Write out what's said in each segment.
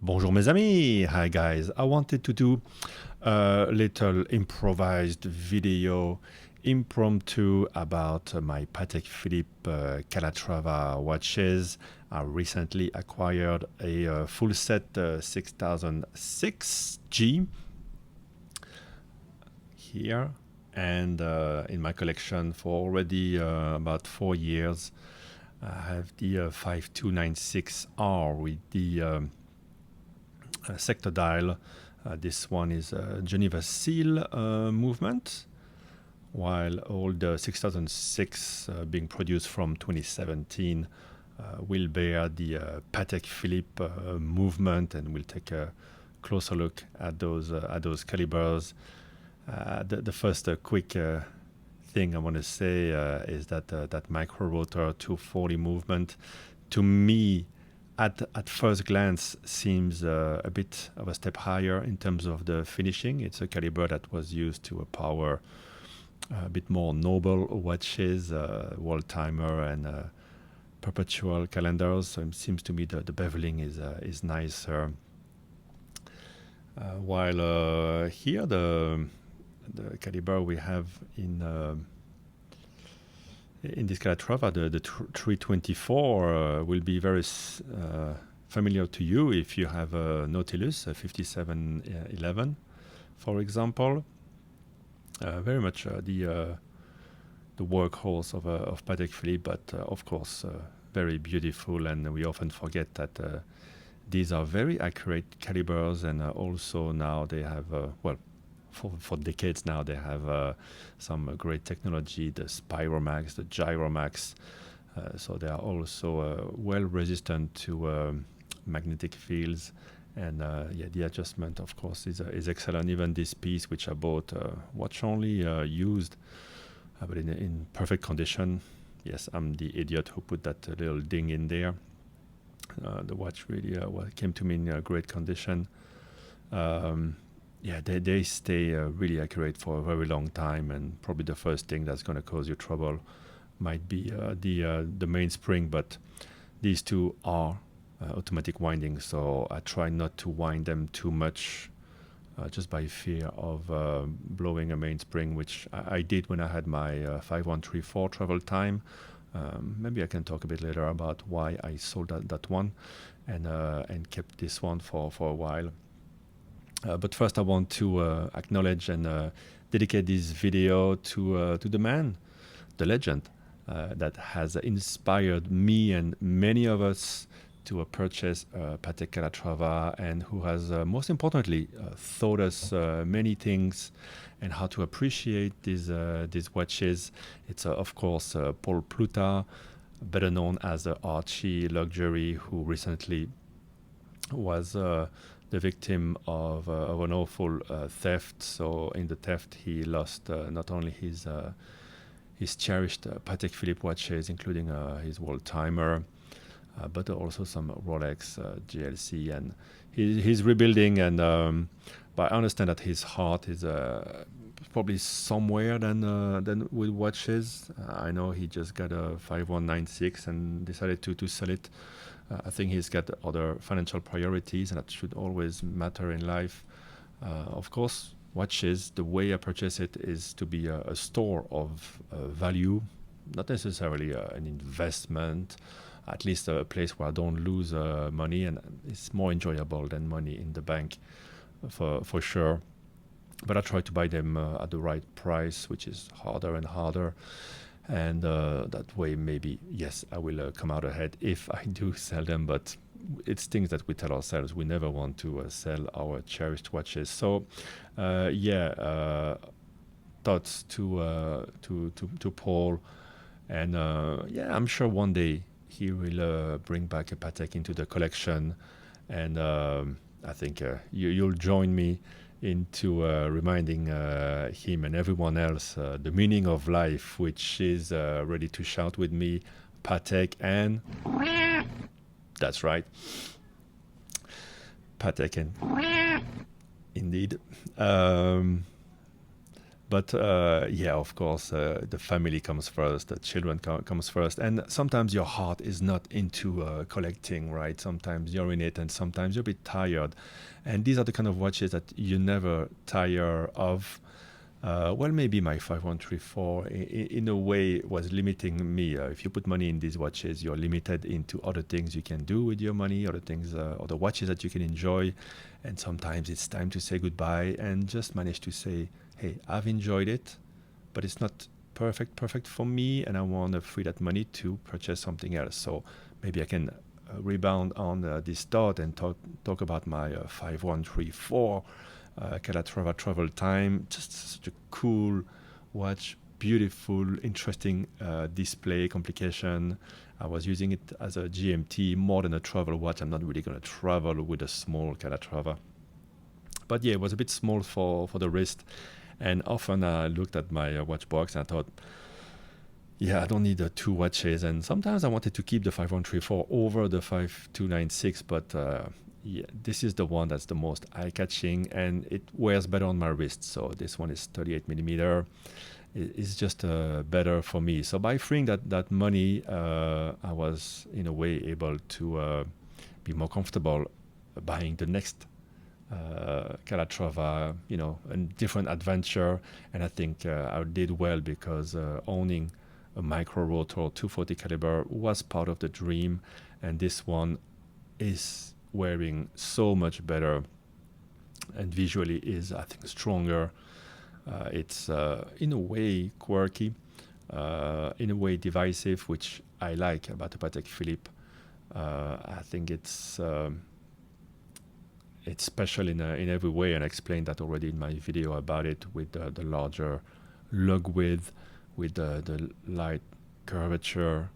Bonjour mes amis, hi guys. I wanted to do a little improvised video impromptu about my Patek Philippe Calatrava watches. I recently acquired a full set 6006G here, and in my collection for already about 4 years. I have the 5296R with the sector dial. This one is Geneva seal movement, while all the 6006 being produced from 2017 will bear the Patek Philippe movement, and we'll take a closer look at those calibers. The first quick thing I want to say is that that micro rotor 240 movement, to me, at first glance, seems a bit of a step higher in terms of the finishing. It's a caliber that was used to power a bit more noble watches, world timer and perpetual calendars. So it seems to me the beveling is nicer. While here the caliber we have in this Calatrava, the 324 will be very familiar to you if you have a Nautilus, a 5711, for example. Very much the workhorse of Patek Philippe, but of course very beautiful, and we often forget that these are very accurate calibers, and also now they have, for decades now, they have some great technology, the Spiromax, the Gyromax. So they are also well resistant to magnetic fields. And yeah, the adjustment, of course, is excellent. Even this piece, which I bought watch only used, but in perfect condition. Yes, I'm the idiot who put that little ding in there. The watch really came to me in great condition. Yeah, they stay really accurate for a very long time, and probably the first thing that's going to cause you trouble might be the mainspring, but these two are automatic winding, so I try not to wind them too much, just by fear of blowing a mainspring, which I did when I had my 5134 travel time. Maybe I can talk a bit later about why I sold that one and kept this one for a while. But first I want to acknowledge and dedicate this video to the man, the legend, that has inspired me and many of us to purchase Patek Calatrava, and who has most importantly taught us many things and how to appreciate these watches. It's of course Paul Pluta, better known as Archie Luxury, who recently was the victim of an awful theft. So in the theft, he lost not only his cherished Patek Philippe watches, including his world timer, but also some Rolex, GLC, and he's rebuilding. And but I understand that his heart is probably somewhere than with watches. I know he just got a 5196 and decided to sell it. I think he's got other financial priorities, and that should always matter in life. Of course, watches, the way I purchase it is to be a store of value, not necessarily an investment, at least a place where I don't lose money, and it's more enjoyable than money in the bank, for sure. But I try to buy them at the right price, which is harder and harder. And that way, maybe, yes, I will come out ahead if I do sell them. But it's things that we tell ourselves. We never want to sell our cherished watches. So, thoughts to Paul, and yeah, I'm sure one day he will bring back a Patek into the collection, and I think you'll join me into reminding him and everyone else the meaning of life, which is ready to shout with me, Patek and... That's right. Patek and... Indeed. But yeah, of course, the family comes first, the children comes first, and sometimes your heart is not into collecting, right? Sometimes you're in it, and sometimes you're a bit tired, and these are the kind of watches that you never tire of. Well, maybe my 5134 in a way was limiting me. If you put money in these watches, you're limited into other things you can do with your money, other things, other watches that you can enjoy. And sometimes it's time to say goodbye and just manage to say, hey, I've enjoyed it, but it's not perfect for me, and I want to free that money to purchase something else. So maybe I can rebound on this thought and talk about my 5134 Calatrava Travel Time. Just such a cool watch, beautiful, interesting display complication. I was using it as a GMT more than a travel watch. I'm not really going to travel with a small Calatrava. But yeah, it was a bit small for the wrist. And often I looked at my watch box and I thought, yeah, I don't need two watches. And sometimes I wanted to keep the 5134 over the 5296, but yeah, this is the one that's the most eye-catching, and it wears better on my wrist. So this one is 38 millimeter. It's just better for me. So by freeing that money, I was in a way able to be more comfortable buying the next Calatrava, a different adventure. And I think I did well because owning a micro rotor 240 caliber was part of the dream, and this one is wearing so much better and visually is, I think, stronger. It's in a way quirky, in a way divisive, which I like about the Patek Philippe. I think it's special in every way, and I explained that already in my video about it, with the larger lug width, with the light curvature,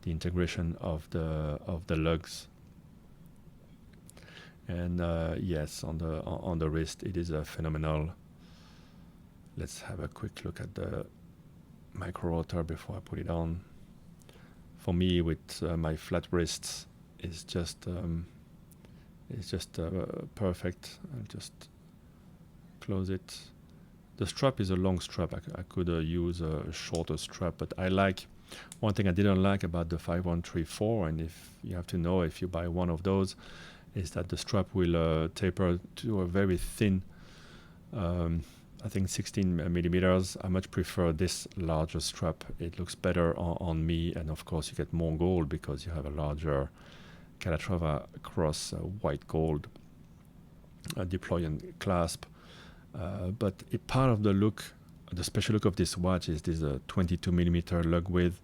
the integration of the lugs. And yes, on the wrist, it is phenomenal. Let's have a quick look at the micro rotor before I put it on. For me, with my flat wrists, it's just perfect. I'll just close it. The strap is a long strap. I could use a shorter strap, but I like one thing I didn't like about the 5134, and if you have to know if you buy one of those, is that the strap will taper to a very thin, I think 16 millimeters. I much prefer this larger strap. It looks better on me, and of course you get more gold because you have a larger Calatrava cross white gold deploy and clasp. But part of the look, the special look of this watch is this 22 millimeter lug width.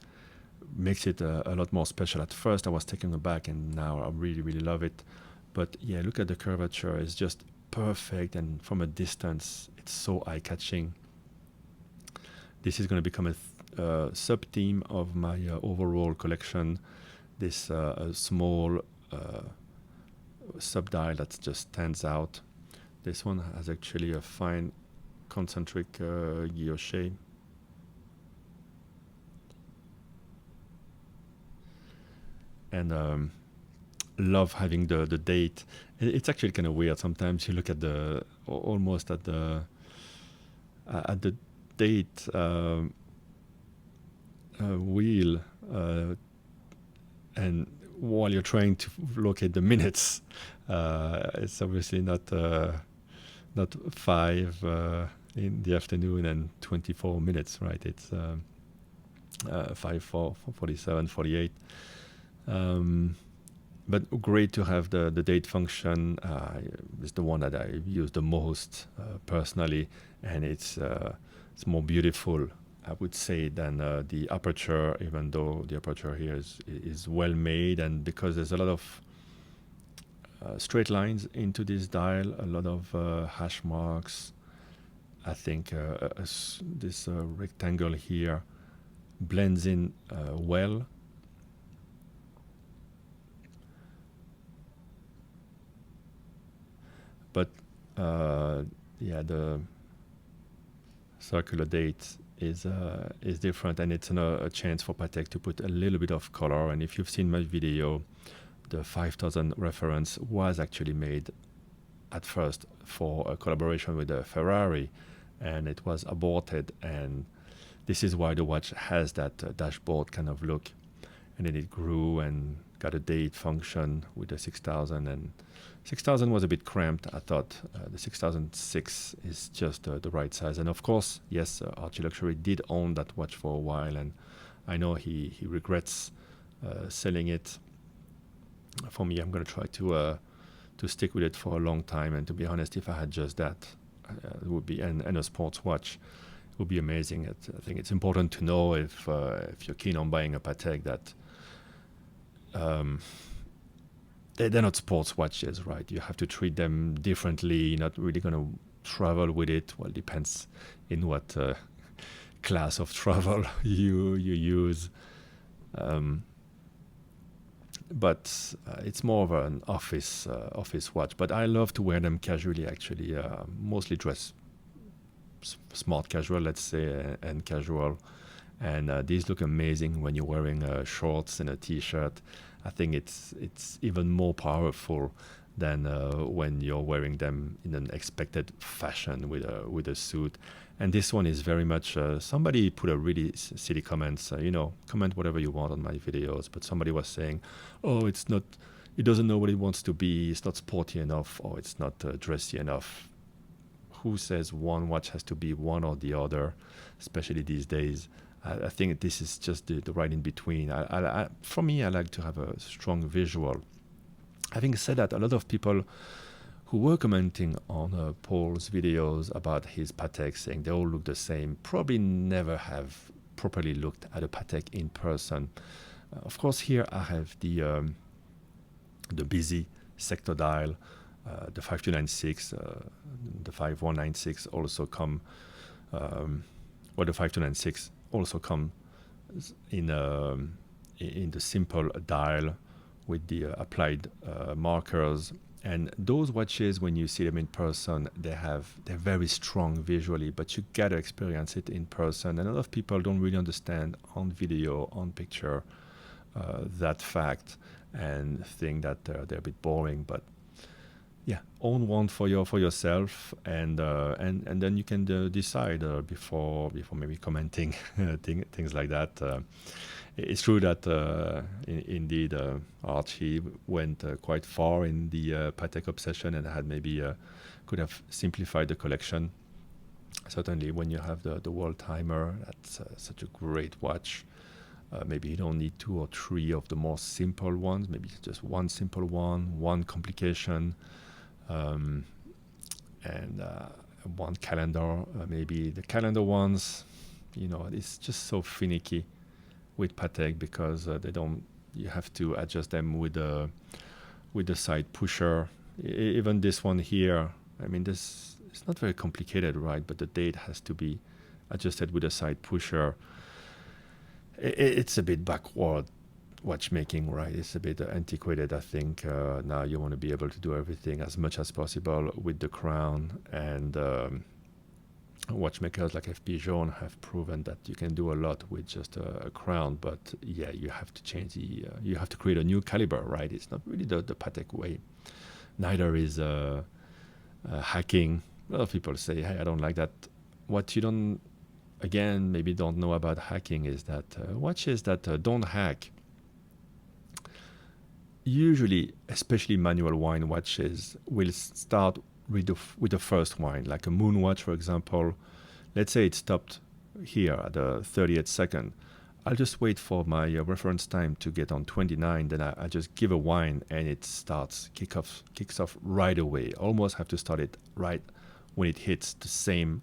Makes it a lot more special. At first I was taken aback, and now I really love it. But yeah, look at the curvature. It's just perfect, and from a distance, it's so eye-catching. This is going to become a sub-theme of my overall collection. This small sub-dial that just stands out. This one has actually a fine concentric guilloche. And love having the date. It's actually kind of weird. Sometimes you look at almost at the date wheel, and while you're trying to locate the minutes, it's obviously not 5 in the afternoon and 24 minutes, right? It's 5, 4, 47, 48. But great to have the date function. It's the one that I use the most personally, and it's more beautiful, I would say, than the aperture, even though the aperture here is well made, and because there's a lot of straight lines into this dial, a lot of hash marks. I think this rectangle here blends in well. But yeah, the circular date is different, and it's a chance for Patek to put a little bit of color. And if you've seen my video, the 5000 reference was actually made at first for a collaboration with Ferrari, and it was aborted. And this is why the watch has that dashboard kind of look. And then it grew and got a date function with the 6000, and 6000 was a bit cramped. I thought the 6006 is just the right size. And of course, yes, Archie Luxury did own that watch for a while, and I know he regrets selling it. For me, I'm going to try to stick with it for a long time. And to be honest, if I had just that, it would be and a sports watch, it would be amazing. I think it's important to know if you're keen on buying a Patek that they're not sports watches, right? You have to treat them differently. You're not really going to travel with it. Well, depends in what class of travel you use. But it's more of an office watch. But I love to wear them casually, actually. Mostly dress smart casual, let's say, and casual. And these look amazing when you're wearing shorts and a t-shirt. I think it's even more powerful than when you're wearing them in an expected fashion with a suit. And this one is very much. Somebody put a really silly comments. Comment whatever you want on my videos. But somebody was saying, "Oh, it's not. It doesn't know what it wants to be. It's not sporty enough, or it's not dressy enough." Who says one watch has to be one or the other, especially these days? I think this is just the right in between. For me, I like to have a strong visual. Having said that, a lot of people who were commenting on Paul's videos about his Patek, saying they all look the same, probably never have properly looked at a Patek in person. Of course, here I have the busy sector dial, the 5296, the 5196 also come. The 5296 also come in the simple dial with the applied markers. And those watches, when you see them in person, they're very strong visually, but you gotta experience it in person. And a lot of people don't really understand on video, on picture, that fact, and think that they're a bit boring. But yeah, own one for yourself, and then you can decide before maybe commenting things like that. It's true that indeed Archie went quite far in the Patek obsession, and had maybe could have simplified the collection. Certainly, when you have the world timer, that's such a great watch. Maybe you don't need two or three of the more simple ones. Maybe just one simple one complication. And one calendar, maybe the calendar ones, it's just so finicky with Patek, because they don't. You have to adjust them with the side pusher. Even this one here, I mean, it's not very complicated, right? But the date has to be adjusted with a side pusher. It's a bit backward watchmaking, right? It's a bit antiquated, I think. Now you want to be able to do everything as much as possible with the crown, and watchmakers like FP Journe have proven that you can do a lot with just a crown. But yeah, you have to change you have to create a new caliber, right? It's not really the Patek way. Neither is hacking. A lot of people say, "Hey, I don't like that." What you don't, again, maybe don't know about hacking is that watches that don't hack, usually, especially manual wind watches, will start with the first wind, like a moon watch, for example. Let's say it stopped here at the 30th second. I'll just wait for my reference time to get on 29, then I just give a wind, and it kicks off right away. Almost have to start it right when it hits the same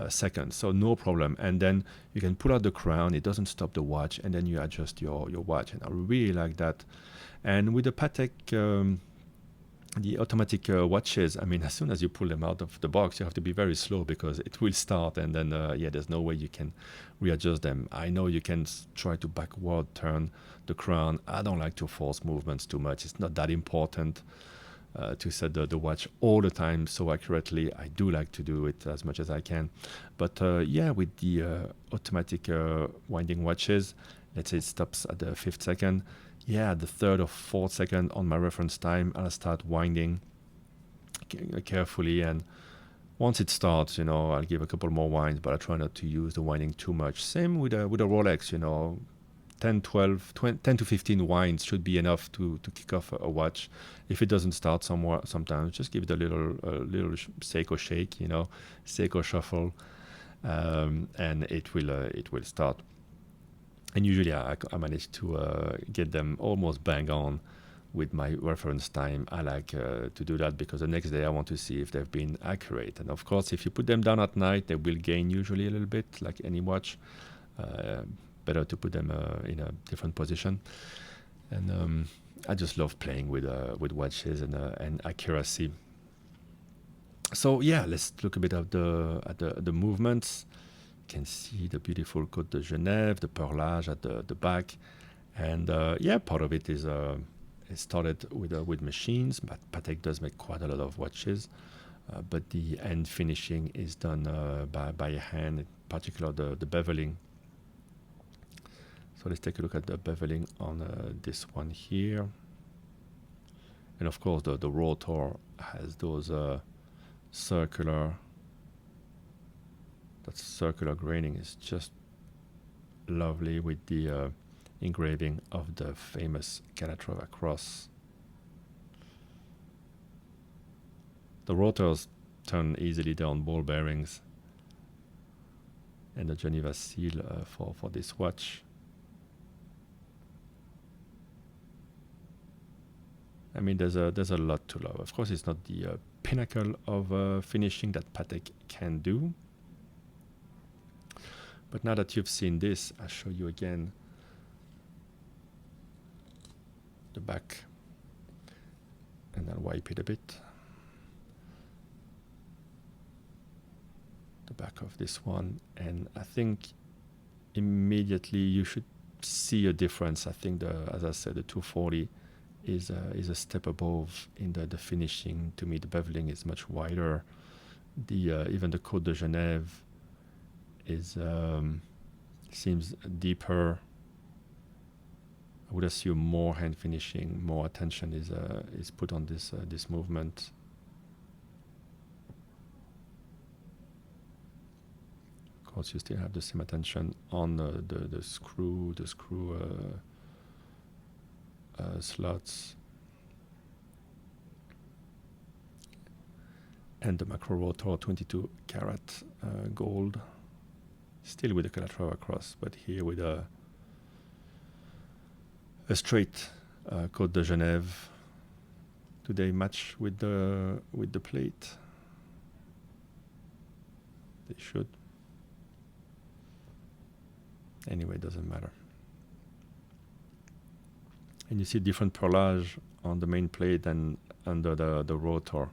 second, so no problem. And then you can pull out the crown, it doesn't stop the watch, and then you adjust your watch. And I really like that. And with the Patek, the automatic watches, I mean, as soon as you pull them out of the box, you have to be very slow, because it will start, and then there's no way you can readjust them. I know you can try to backward turn the crown. I don't like to force movements too much. It's not that important to set the watch all the time so accurately. I do like to do it as much as I can. But with the automatic winding watches, let's say it stops at the 5th second. Yeah, the 3rd or 4th second on my reference time, I'll start winding carefully. And once it starts, I'll give a couple more winds, but I try not to use the winding too much. Same with a Rolex, 10, 12, 20, 10 to 15 winds should be enough to kick off a watch. If it doesn't start sometimes just give it a little Seiko shake, Seiko shuffle, and it will start. And usually I manage to get them almost bang on with my reference time. I like to do that because the next day I want to see if they've been accurate. And of course, if you put them down at night, they will gain usually a little bit, like any watch. Better to put them in a different position. And I just love playing with watches and accuracy. So yeah, let's look a bit at the movements. You can see the beautiful Côte de Genève, the perlage at the back, and part of it is started with machines. But Patek does make quite a lot of watches, but the end finishing is done by hand, in particular the beveling. So let's take a look at the beveling on this one here. And of course the rotor has those circular graining is just lovely with the engraving of the famous Calatrava cross. The rotors turn easily down ball bearings, and the Geneva seal for this watch. I mean, there's a lot to love. Of course, it's not the pinnacle of finishing that Patek can do. But now that you've seen this, I'll show you again the back, and I'll wipe it a bit. The back of this one, and I think immediately you should see a difference. I think as I said, the 240 is a step above in the finishing. To me, the beveling is much wider. Even the Côte de Genève is seems deeper. I would assume more hand finishing, more attention is put on this movement. Of course, you still have the same attention on the screw slots, and the macro rotor 22 karat gold, still with the Calatrava cross, but here with a straight Côte de Genève. Do they match with the plate? They should. Anyway, it doesn't matter. And you see different perlage on the main plate and under the rotor.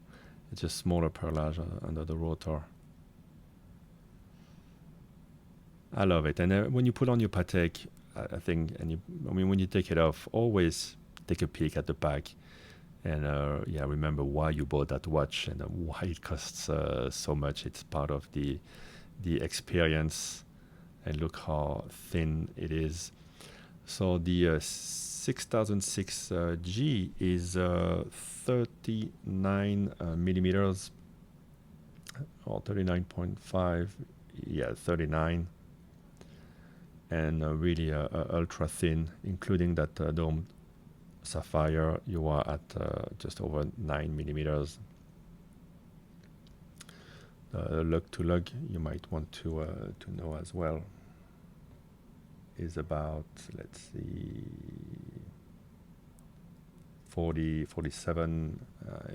It's just smaller perlage under the rotor. I love it. And when you put on your Patek, I think, when you take it off, always take a peek at the back, and remember why you bought that watch and why it costs so much. It's part of the experience. And look how thin it is. So the 6006 G is 39 millimeters, or 39.5. Yeah, 39. And really ultra thin, including that domed sapphire. You are at just over 9 millimeters. Lug to lug, you might want to know as well, is about, let's see, 47.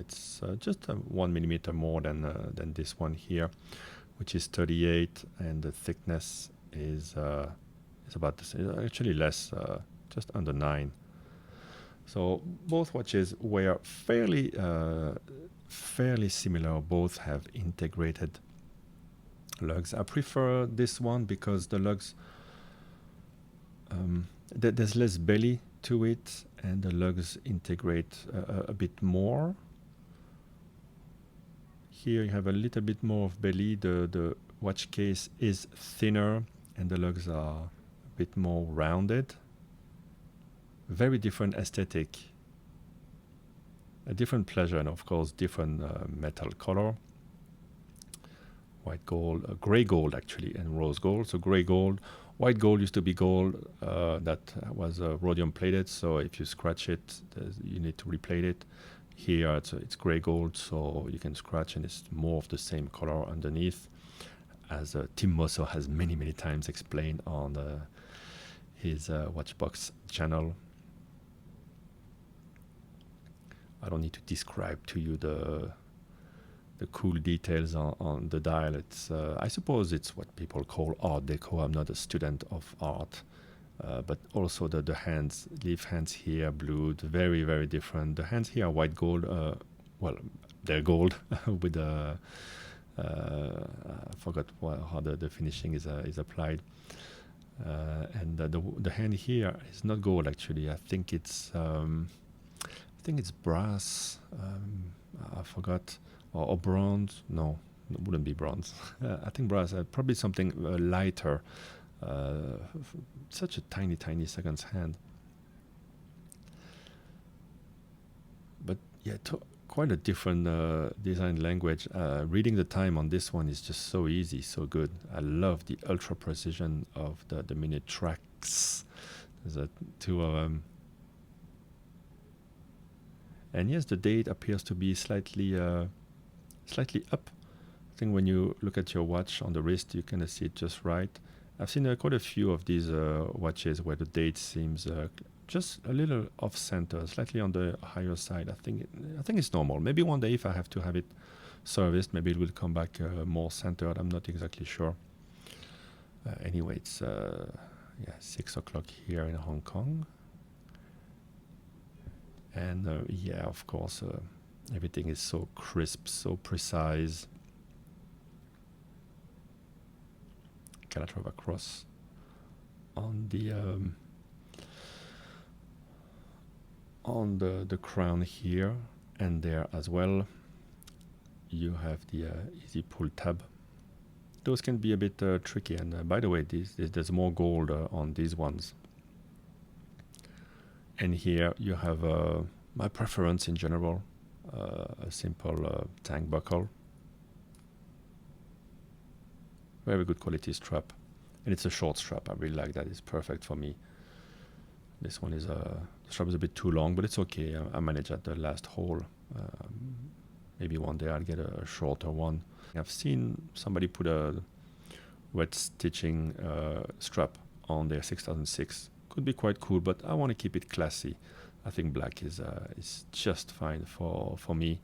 It's just 1 millimeter more than this one here, which is 38, and the thickness is about the same, actually less, just under 9. So both watches were fairly similar. Both have integrated lugs. I prefer this one because the lugs, there's less belly to it, and the lugs integrate a bit more. Here you have a little bit more of belly. The watch case is thinner, and the lugs are a bit more rounded. Very different aesthetic, a different pleasure, and of course different metal color. white gold, gray gold actually, and rose gold. So gray gold, white gold used to be gold that was rhodium plated. So if you scratch it, you need to replate it. Here it's gray gold, so you can scratch, and it's more of the same color underneath, as Tim Mosso has many times explained on his Watchbox channel. I don't need to describe to you the cool details on the dial. It's I suppose it's what people call Art Deco. I'm not a student of art, but also the hands, leaf hands here, blued, very different. The hands here are white gold. Well, they're gold with I forgot how the finishing is applied. And the hand here is not gold actually. I think it's brass. I forgot, or bronze. No, it wouldn't be bronze. I think brass. Probably something lighter. Such a tiny seconds hand. But yeah, quite a different design language. Reading the time on this one is just so easy, so good. I love the ultra precision of the minute tracks. There's two of them. And yes, the date appears to be slightly up. I think when you look at your watch on the wrist, you kind of see it just right. I've seen quite a few of these watches where the date seems just a little off center, slightly on the higher side. I think it's normal. Maybe one day if I have to have it serviced, maybe it will come back more centered. I'm not exactly sure. Anyway, it's 6 o'clock here in Hong Kong. And yeah, of course, everything is so crisp, so precise. Calatrava cross on the crown here and there as well. You have the easy pull tab. Those can be a bit tricky. And by the way, there's more gold on these ones. And here you have my preference in general, a simple tank buckle. Very good quality strap. And it's a short strap. I really like that. It's perfect for me. This one is the strap is a bit too long, but it's okay. I manage at the last hole. Maybe one day I'll get a shorter one. I've seen somebody put a wet stitching strap on their 6006. Could be quite cool, but I want to keep it classy. I think black is just fine for me.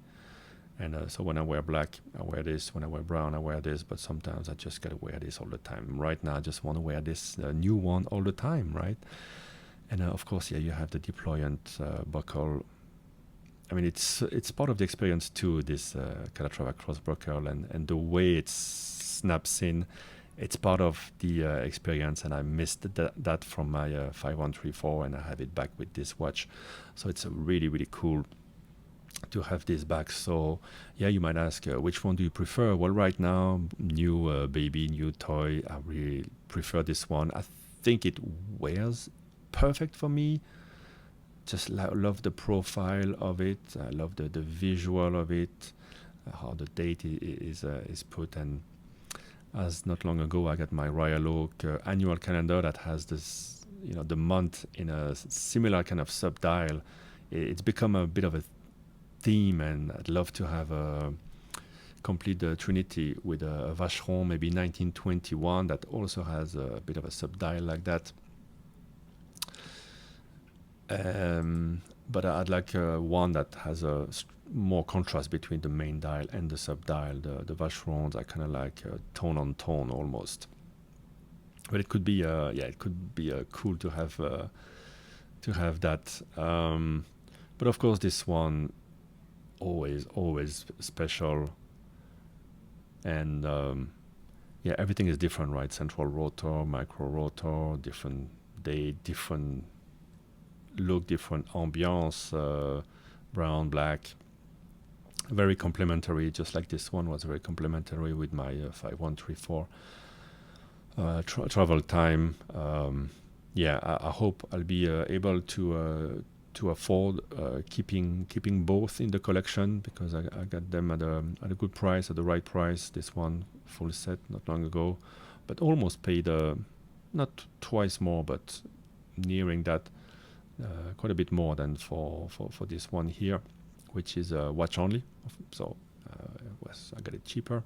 And so when I wear black, I wear this. When I wear brown, I wear this. But sometimes I just gotta wear this all the time. Right now, I just want to wear this new one all the time, right? And of course, yeah, you have the deployant buckle. I mean, it's part of the experience too. This Calatrava cross buckle and the way it snaps in. It's part of the experience, and I missed that from my 5134, and I have it back with this watch. So it's really cool to have this back. So yeah, you might ask, which one do you prefer? Well, right now, new baby, new toy, I really prefer this one. I think it wears perfect for me. Just love the profile of it. I love the visual of it, how the date is put. And as not long ago, I got my Royal Oak annual calendar that has this, the month in a similar kind of sub-dial. It's become a bit of a theme, and I'd love to have a complete the Trinity with a Vacheron, maybe 1921, that also has a bit of a sub-dial like that. But I'd like one that has a more contrast between the main dial and the sub-dial. The Vacherons are kind of like tone on tone almost. But it could be, cool to have that. But of course, this one always special. And everything is different, right? Central rotor, micro rotor, different day, different look, different ambiance, brown, black. Very complementary, just like this one was very complementary with my 5134 travel time. I hope I'll be able to to afford keeping both in the collection, because I got them at a good price, at the right price. This one full set not long ago, but almost paid not twice more, but nearing that, quite a bit more than for this one here, which is watch only. So I got it cheaper,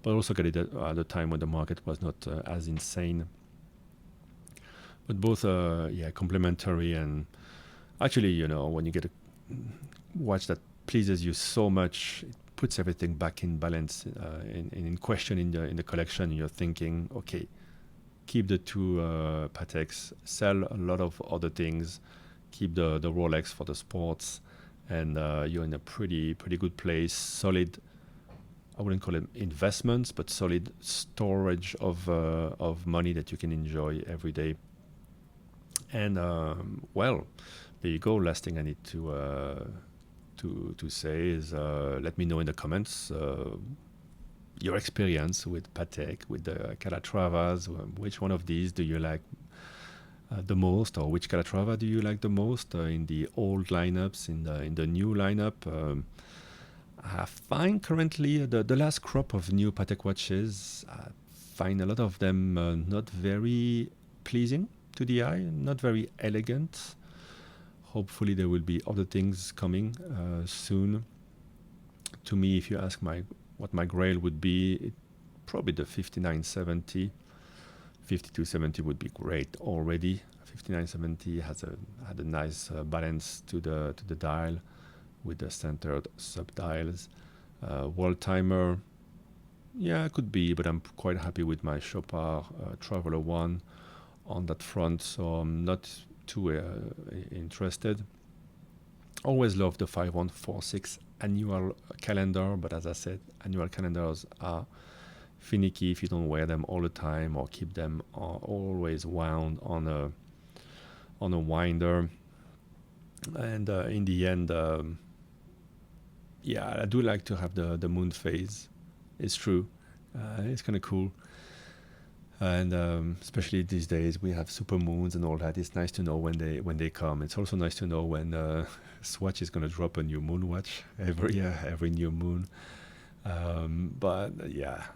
but also got it at the time when the market was not as insane. But both complementary, and actually, when you get a watch that pleases you so much, it puts everything back in balance, in question in the collection. You're thinking, okay, keep the two Pateks, sell a lot of other things, keep the Rolex for the sports, and you're in a pretty good place. Solid, I wouldn't call it investments, but solid storage of money that you can enjoy every day. And well, there you go. Last thing I need to say is, let me know in the comments your experience with Patek, with the Calatravas. Which one of these do you like the most, or which Calatrava do you like the most in the old lineups, in the new lineup? I find currently the last crop of new Patek watches, I find a lot of them not very pleasing to the eye, not very elegant. Hopefully there will be other things coming soon. To me, if you ask what my grail would be, probably the 5970. 5270 would be great already. 5970 had a nice balance to the dial with the centered sub-dials. World timer, yeah, it could be, but I'm quite happy with my Chopard Traveler 1 on that front, so I'm not too interested. Always love the 5146 annual calendar, but as I said, annual calendars are finicky if you don't wear them all the time or keep them always wound on a winder. And in the end, I do like to have the moon phase. It's true. It's kind of cool. And especially these days, we have super moons and all that. It's nice to know when they come. It's also nice to know when Swatch is going to drop a new moon watch every new moon. But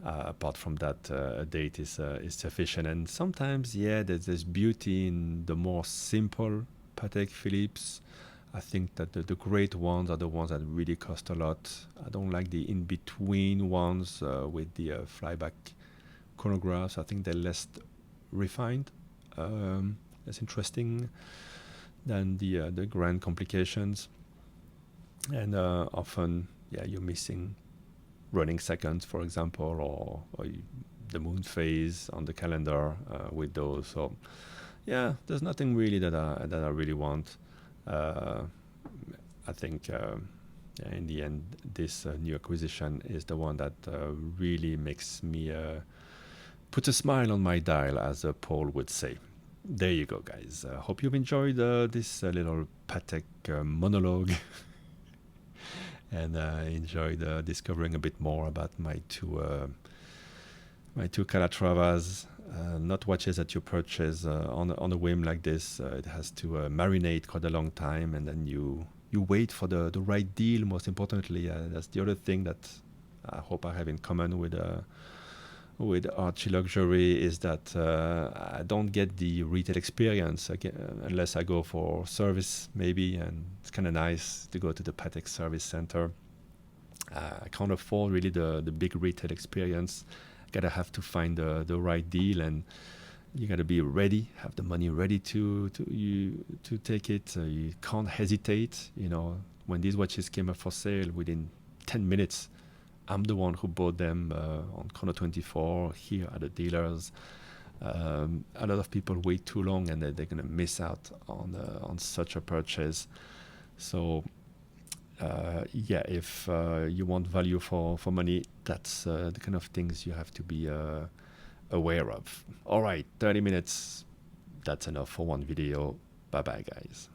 apart from that, a date is sufficient. And sometimes, there's beauty in the more simple Patek Philippe's. I think that the great ones are the ones that really cost a lot. I don't like the in-between ones with the flyback chronographs. I think they're less refined, less interesting than the grand complications. And often, you're missing running seconds, for example, or the moon phase on the calendar with those. So, there's nothing really that I really want. I think in the end, this new acquisition is the one that really makes me put a smile on my dial, as Paul would say. There you go, guys. Hope you've enjoyed this little Patek monologue and enjoyed discovering a bit more about my two Calatravas. Not watches that you purchase on a whim like this. It has to marinate quite a long time, and then you wait for the right deal. Most importantly, that's the other thing that I hope I have in common with Archie Luxury, is that I don't get the retail experience unless I go for service, maybe, and it's kind of nice to go to the Patek service center. I can't afford really the big retail experience. Gotta have to find the right deal, and you gotta be ready, have the money ready to take it. You can't hesitate. When these watches came up for sale, within 10 minutes, I'm the one who bought them on Chrono24 here at the dealers. A lot of people wait too long, and they're gonna miss out on such a purchase. So. If you want value for money, that's the kind of things you have to be aware of. All right, 30 minutes. That's enough for one video. Bye-bye, guys.